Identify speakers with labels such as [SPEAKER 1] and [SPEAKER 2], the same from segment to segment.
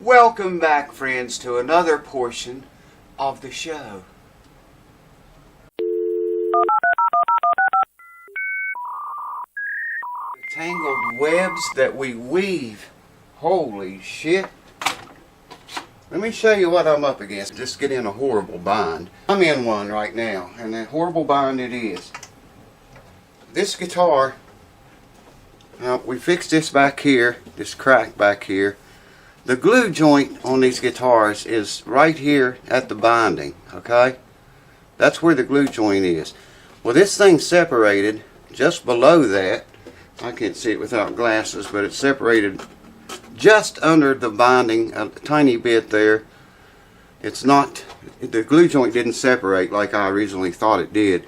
[SPEAKER 1] Welcome back, friends, to another portion of the show. The tangled webs that we weave. Holy shit. Let me show you what I'm up against. Just get in a horrible bind. I'm in one right now, and a horrible bind it is. This guitar, now we fixed this back here, this crack back here. The glue joint on these guitars is right here at the binding, okay? That's where the glue joint is. Well, this thing's separated just below that. I can't see it without glasses, but it's separated just under the binding, a tiny bit there. It's not, the glue joint didn't separate like I originally thought it did.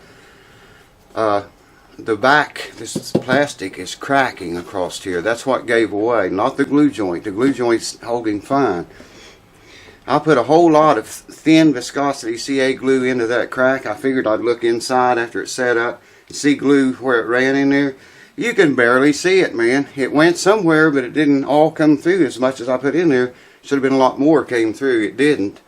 [SPEAKER 1] The back, this plastic is cracking across here. That's what gave away, not the glue joint. The glue joint's holding fine. I put a whole lot of thin viscosity CA glue into that crack. I figured I'd look inside after it's set up and see glue where it ran in there. You can barely see it, man. It went somewhere, but it didn't all come through as much as I put in there. Should have been a lot more came through. It didn't.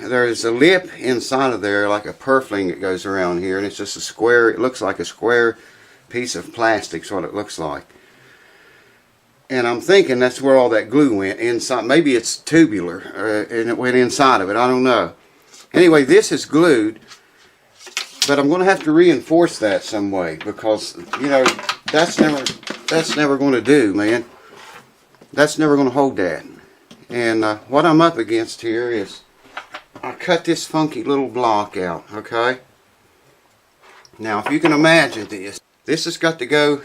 [SPEAKER 1] There's a lip inside of there, like a purfling that goes around here, and it's just a square. It looks like a square piece of plastic, is what it looks like. And I'm thinking that's where all that glue went inside. Maybe it's tubular, and it went inside of it. I don't know. Anyway, this is glued, but I'm going to have to reinforce that some way because, you know, that's never going to do, man. That's never going to hold that. And what I'm up against here is I cut this funky little block out, okay? Now, if you can imagine this has got to go.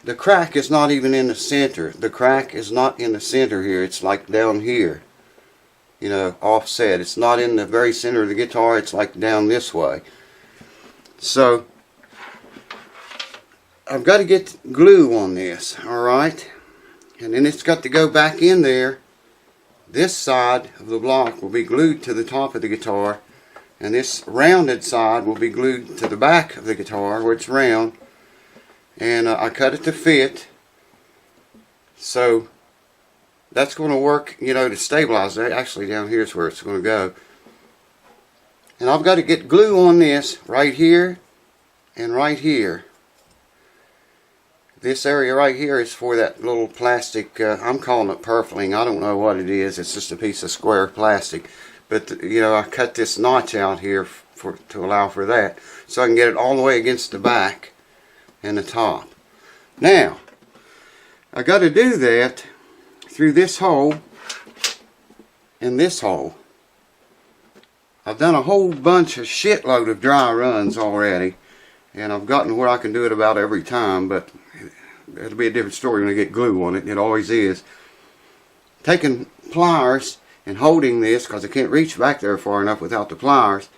[SPEAKER 1] The crack is not even in the center. The crack is not in the center here. It's like down here, you know, offset. It's not in the very center of the guitar. It's like down this way. So, I've got to get glue on this, alright? And then it's got to go back in there. This side of the block will be glued to the top of the guitar, and this rounded side will be glued to the back of the guitar where it's round. And I cut it to fit, so that's going to work, you know, to stabilize that. Actually, down here is where it's going to go. And I've got to get glue on this right here and right here. This area right here is for that little plastic, I'm calling it purfling. I don't know what it is. It's just a piece of square plastic. But, you know, I cut this notch out here to allow for that. So I can get it all the way against the back and the top. Now, I got to do that through this hole and this hole. I've done a whole bunch of shitload of dry runs already. And I've gotten where I can do it about every time, but it'll be a different story when I get glue on it. It always is. Taking pliers and holding this, because I can't reach back there far enough without the pliers.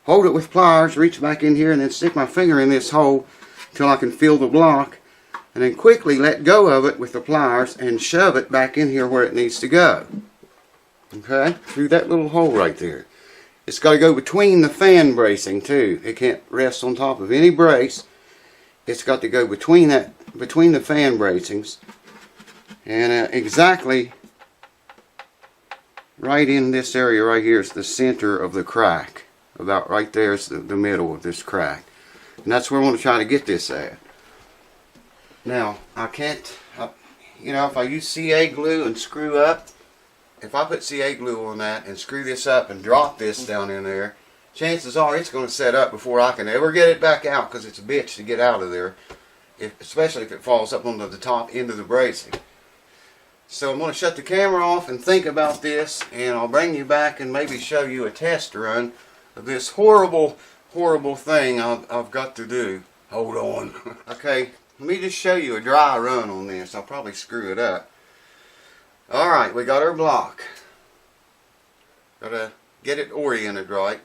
[SPEAKER 1] Hold it with pliers, reach back in here, and then stick my finger in this hole until I can feel the block. And then quickly let go of it with the pliers and shove it back in here where it needs to go. Okay? Through that little hole right there. It's got to go between the fan bracing too. It can't rest on top of any brace. It's got to go between the fan bracings, and exactly right in this area right here is the center of the crack. About right there is the middle of this crack, and that's where I want to try to get this at. Now I can't, you know, if I use CA glue and screw up. If I put CA glue on that and screw this up and drop this down in there, chances are it's going to set up before I can ever get it back out, because it's a bitch to get out of there, especially if it falls up onto the top end of the bracing. So I'm going to shut the camera off and think about this, and I'll bring you back and maybe show you a test run of this horrible, horrible thing I've got to do. Hold on. Okay, let me just show you a dry run on this. I'll probably screw it up. Alright, we got our block. Gotta get it oriented right.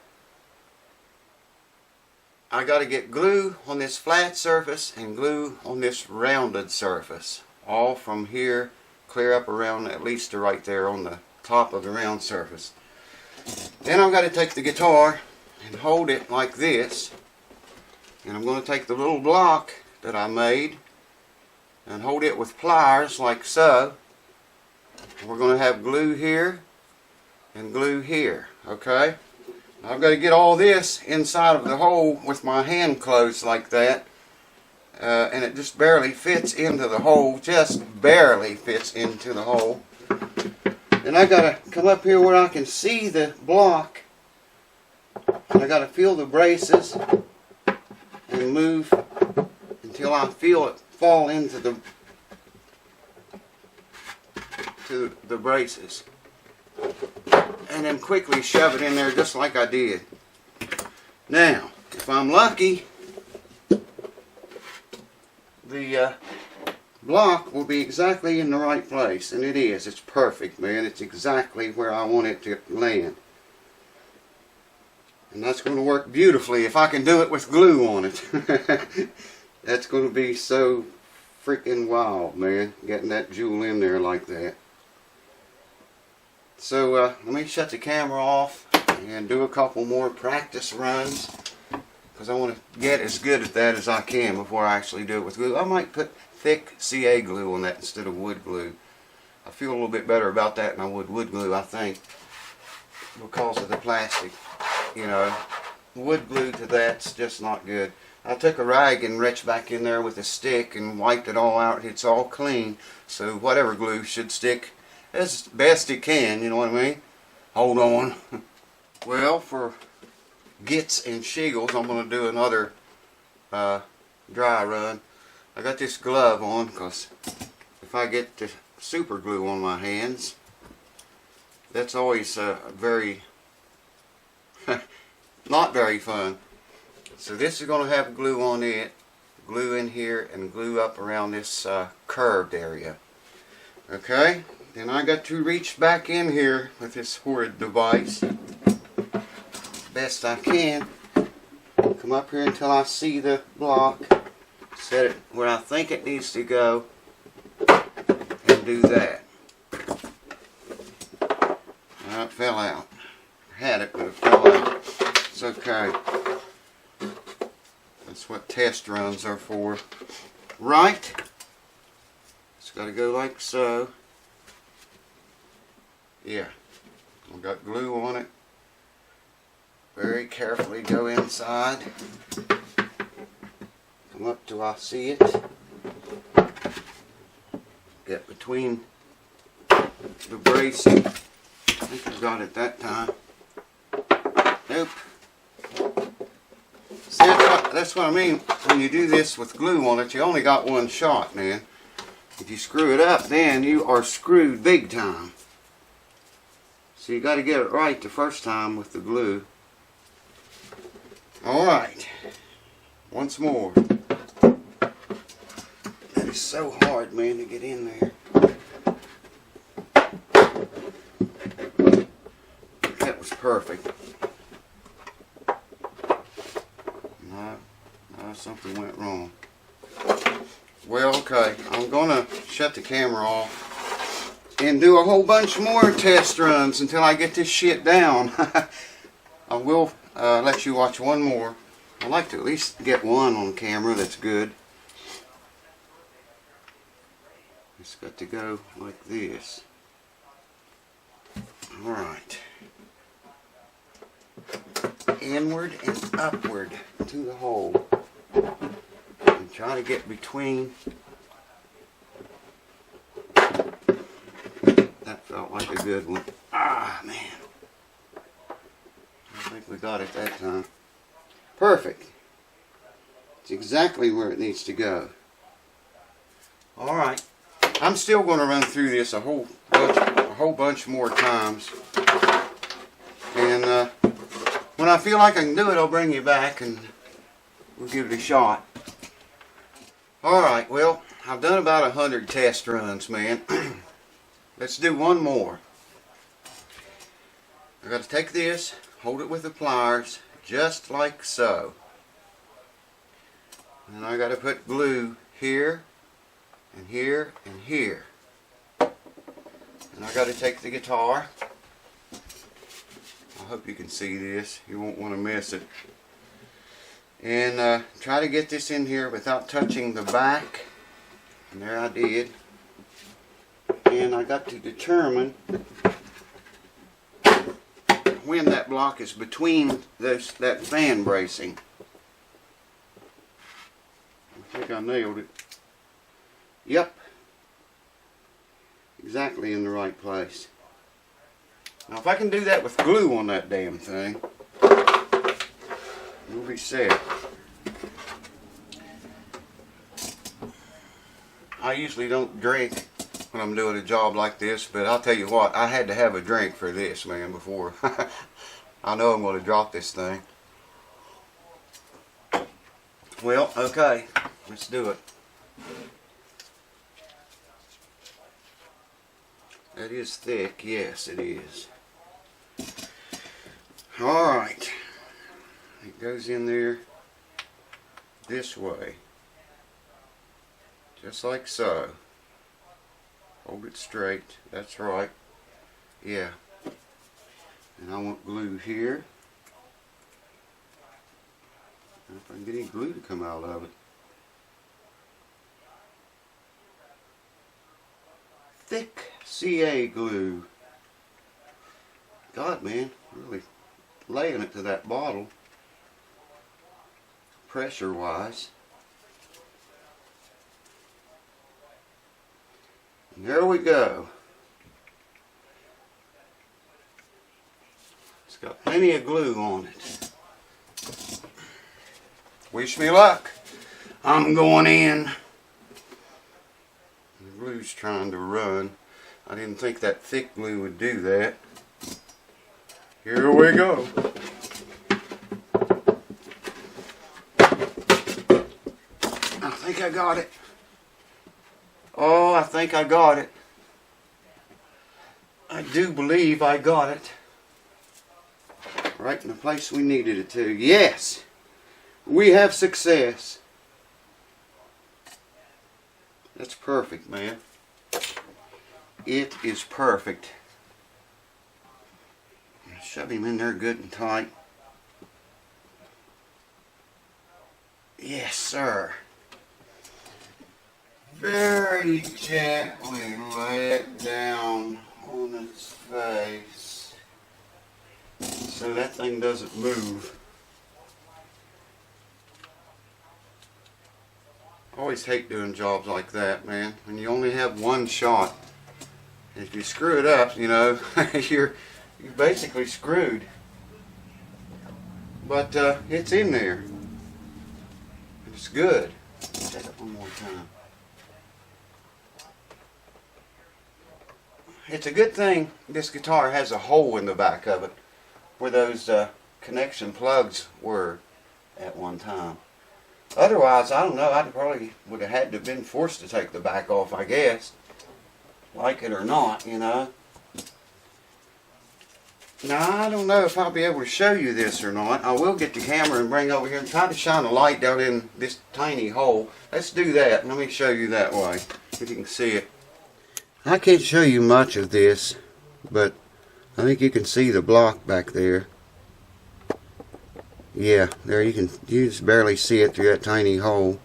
[SPEAKER 1] I gotta get glue on this flat surface and glue on this rounded surface. All from here, clear up around at least to right there on the top of the round surface. Then I've got to take the guitar and hold it like this. And I'm going to take the little block that I made, and hold it with pliers like so. We're going to have glue here and glue here, okay? I've got to get all this inside of the hole with my hand closed like that, and it just barely fits into the hole, just barely fits into the hole. And I got to come up here where I can see the block, and I got to feel the braces and move until I feel it fall into the braces, and then quickly shove it in there just like I did. Now, if I'm lucky, the block will be exactly in the right place, and it is. It's perfect, man. It's exactly where I want it to land. And that's going to work beautifully if I can do it with glue on it. That's going to be so freaking wild, man, getting that jewel in there like that. So let me shut the camera off and do a couple more practice runs, because I want to get as good at that as I can before I actually do it with glue. I might put thick CA glue on that instead of wood glue. I feel a little bit better about that than I would wood glue, I think, because of the plastic. You know, wood glue to that's just not good. I took a rag and reached back in there with a stick and wiped it all out. It's all clean, so whatever glue should stick as best it can, you know what I mean? Hold on. Well, for gits and shiggles, I'm going to do another dry run. I got this glove on because if I get the super glue on my hands, that's always very not very fun. So this is going to have glue on it, glue in here, and glue up around this curved area. Okay, then I got to reach back in here with this horrid device best I can. Come up here until I see the block, set it where I think it needs to go, and do that. Now it fell out. I had it, but it fell out. It's okay. That's what test runs are for. Right? It's got to go like so. Yeah. I've got glue on it. Very carefully go inside. Come up till I see it. Get between the bracing. I think I got it that time. Nope. See, that's what I mean when you do this with glue on it. You only got one shot, man. If you screw it up, then you are screwed big time. So you got to get it right the first time with the glue. Alright. Once more. That is so hard, man, to get in there. That was perfect. Something went wrong. Well, okay, I'm gonna shut the camera off and do a whole bunch more test runs until I get this shit down. I will let you watch one more. I'd like to at least get one on camera that's good. It's got to go like this. Alright. Inward and upward to the hole. And try to get between. That felt like a good one. Ah, man. I think we got it that time. Perfect. It's exactly where it needs to go. Alright. I'm still going to run through this a whole bunch more times. And when I feel like I can do it, I'll bring you back and we'll give it a shot. Alright, well, I've done about 100 test runs, man. Let's do one more. I've got to take this, hold it with the pliers, just like so. And I got to put glue here, and here, and here. And I got to take the guitar. I hope you can see this. You won't want to miss it. And try to get this in here without touching the back. And there I did. And I got to determine when that block is between that fan bracing. I think I nailed it. Yep. Exactly in the right place. Now if I can do that with glue on that damn thing, we'll be set. I usually don't drink when I'm doing a job like this, but I'll tell you what, I had to have a drink for this, man, before. I know I'm going to drop this thing. Well, okay, let's do it. That is thick, yes it is. Alright, it goes in there this way, just like so. Hold it straight, that's right, yeah. And I want glue here. If I can get any glue to come out of it. Thick CA glue. God, man, really laying it to that bottle, pressure wise. And there we go. It's got plenty of glue on it. Wish me luck. I'm going in. The glue's trying to run. I didn't think that thick glue would do that. Here we go. I think I got it. Oh, I think I got it. I do believe I got it. Right in the place we needed it to. Yes! We have success. That's perfect, man. It is perfect. Shove him in there good and tight. Yes, sir. Very gently lay it down on its face so that thing doesn't move. I always hate doing jobs like that, man. When you only have one shot. If you screw it up, you know, you're basically screwed. But it's in there. It's good. Check it one more time. It's a good thing this guitar has a hole in the back of it where those connection plugs were at one time. Otherwise, I don't know, I probably would have had to have been forced to take the back off, I guess. Like it or not, you know. Now, I don't know if I'll be able to show you this or not. I will get the camera and bring over here and try to shine a light down in this tiny hole. Let's do that. Let me show you that way, if you can see it. I can't show you much of this, but I think you can see the block back there. Yeah, there you just barely see it through that tiny hole.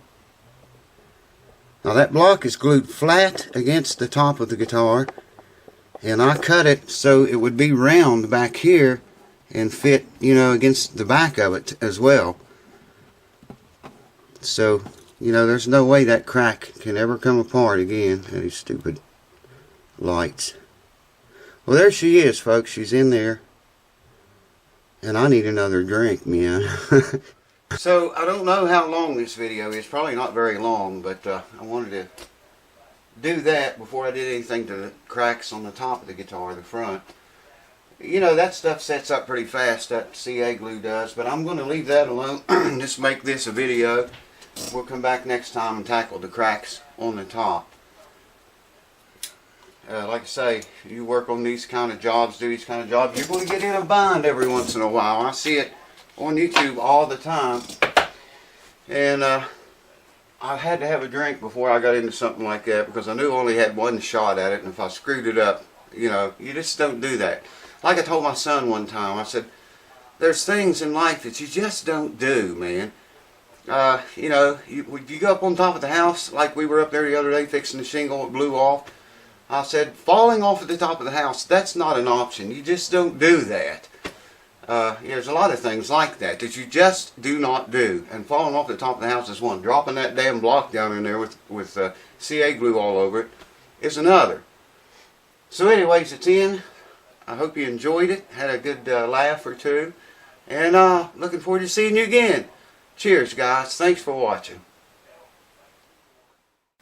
[SPEAKER 1] Now that block is glued flat against the top of the guitar, and I cut it so it would be round back here and fit, you know, against the back of it as well. So, you know, there's no way that crack can ever come apart again. These stupid lights. Well, there she is, folks. She's in there. And I need another drink, man. So, I don't know how long this video is. Probably not very long, but I wanted to do that before I did anything to the cracks on the top of the guitar, the front. You know, that stuff sets up pretty fast, that CA glue does, but I'm going to leave that alone. Just make this a video. We'll come back next time and tackle the cracks on the top. Like I say, you work on these kind of jobs, do these kind of jobs, you're going to get in a bind every once in a while. I see it on YouTube all the time. And I had to have a drink before I got into something like that because I knew I only had one shot at it, and if I screwed it up, you know, you just don't do that. Like I told my son one time, I said, there's things in life that you just don't do, man. You know, you go up on top of the house like we were up there the other day fixing the shingle, it blew off. I said, falling off at the top of the house, that's not an option. You just don't do that. There's a lot of things like that that you just do not do. And falling off the top of the house is one. Dropping that damn block down in there with CA glue all over it is another. So anyways, it's in. I hope you enjoyed it. Had a good laugh or two. And looking forward to seeing you again. Cheers, guys. Thanks for watching.